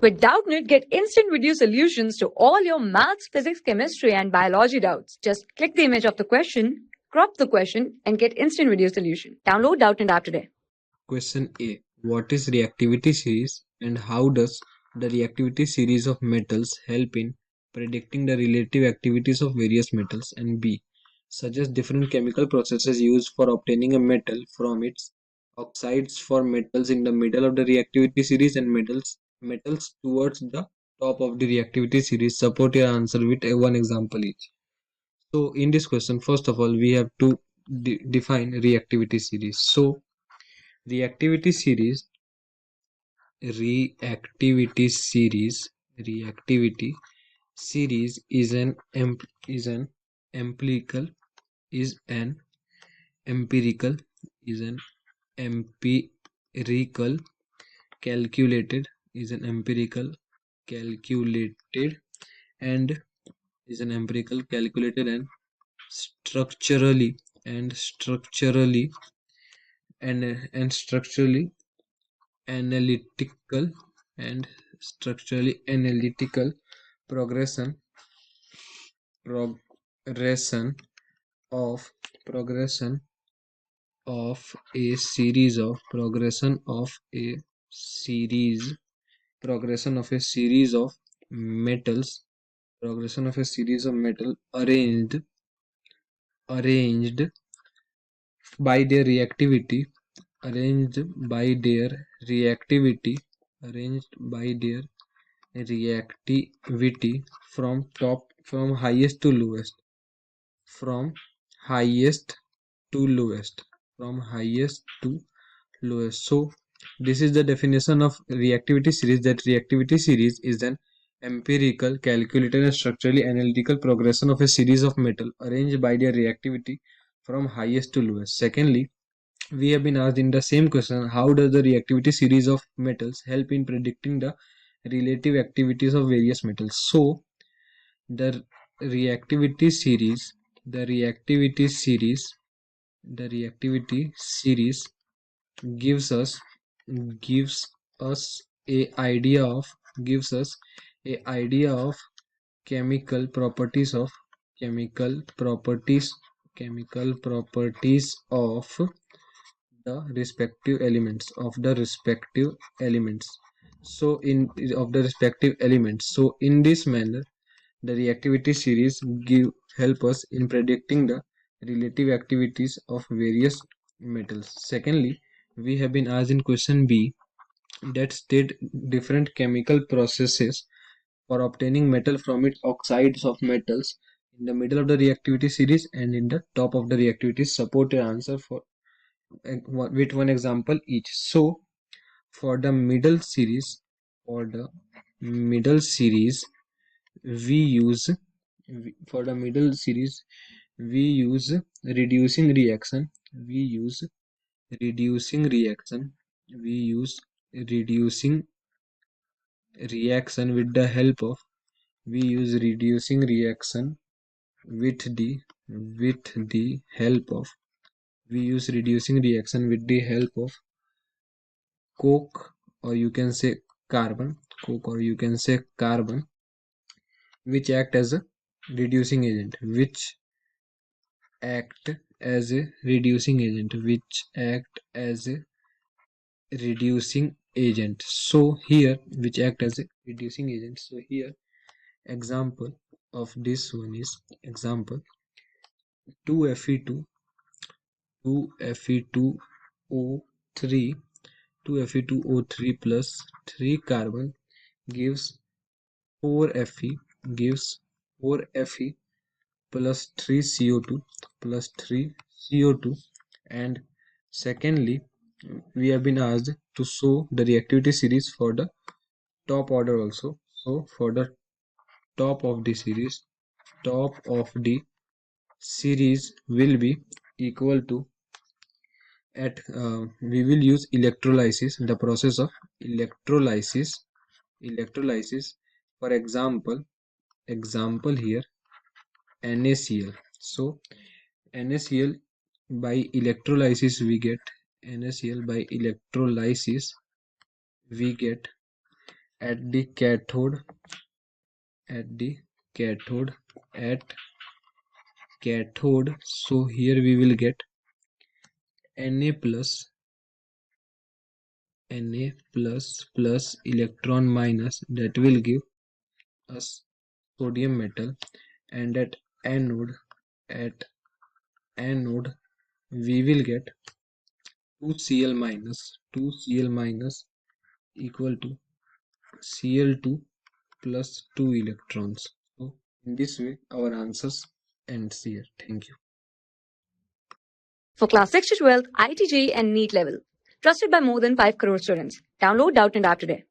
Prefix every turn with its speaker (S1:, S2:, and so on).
S1: With Doubtnut, get instant video solutions to all your maths, physics, chemistry, and biology doubts. Just click the image of the question, crop the question, and get instant video solution. Download Doubtnut app today.
S2: Question A. What is reactivity series and how does the reactivity series of metals help in predicting the relative activities of various metals? And B. Suggest different chemical processes used for obtaining a metal from its oxides for metals in the middle of the reactivity series and metals towards the top of the reactivity series. Support your answer with one example each. So in this question, first of all, we have to define reactivity series. So reactivity series reactivity series is an empirical is an empirical is an empirical calculated is an empirical calculated and is an empirical calculated structurally and structurally and structurally analytical and structurally analytical progression progression of progression of a series of progression of a series of metals progression of a series of metal arranged by their reactivity arranged by their reactivity arranged by their reactivity from highest to lowest from highest to lowest from highest to lowest. So this is the definition of reactivity series, that reactivity series is an empirical calculated and structurally analytical progression of a series of metal arranged by their reactivity from highest to lowest. Secondly, we have been asked in the same question, how does the reactivity series of metals help in predicting the relative activities of various metals? So the reactivity series the reactivity series the reactivity series gives us gives us a idea of gives us a idea of chemical properties of chemical properties chemical properties of the respective elements so in of the respective elements. So in this manner the reactivity series help us in predicting the relative activities of various metals. Secondly, we have been asked in question B that state different chemical processes for obtaining metal from its oxides of metals in the middle of the reactivity series and in the top of the reactivity. Support your answer for with one example each. So for the middle series, for the middle series, we use for the middle series we use reducing reaction we use reducing reaction we use reducing reaction with the help of we use reducing reaction with the help of we use reducing reaction with the help of coke or you can say carbon which act as a reducing agent act as a reducing agent which act as a reducing agent so here which act as a reducing agent. So here example of this one is example 2fe2 2fe2o3 2fe2o3 plus 3 carbon gives 4fe gives 4fe plus 3 CO2 plus 3 CO2. And secondly, we have been asked to show the reactivity series for the top order also. So for the top of the series will be equal to we will use electrolysis, the process of electrolysis. For example here NaCl. So NaCl by electrolysis we get at the cathode so here we will get Na plus plus electron minus, that will give us sodium metal, and at anode we will get 2Cl minus equal to Cl2 plus 2 electrons. So in this way our answers ends here. Thank you.
S1: For class 6 to 12, IIT JEE and NEET level. Trusted by more than 5 crore students. Download Doubtnut app today.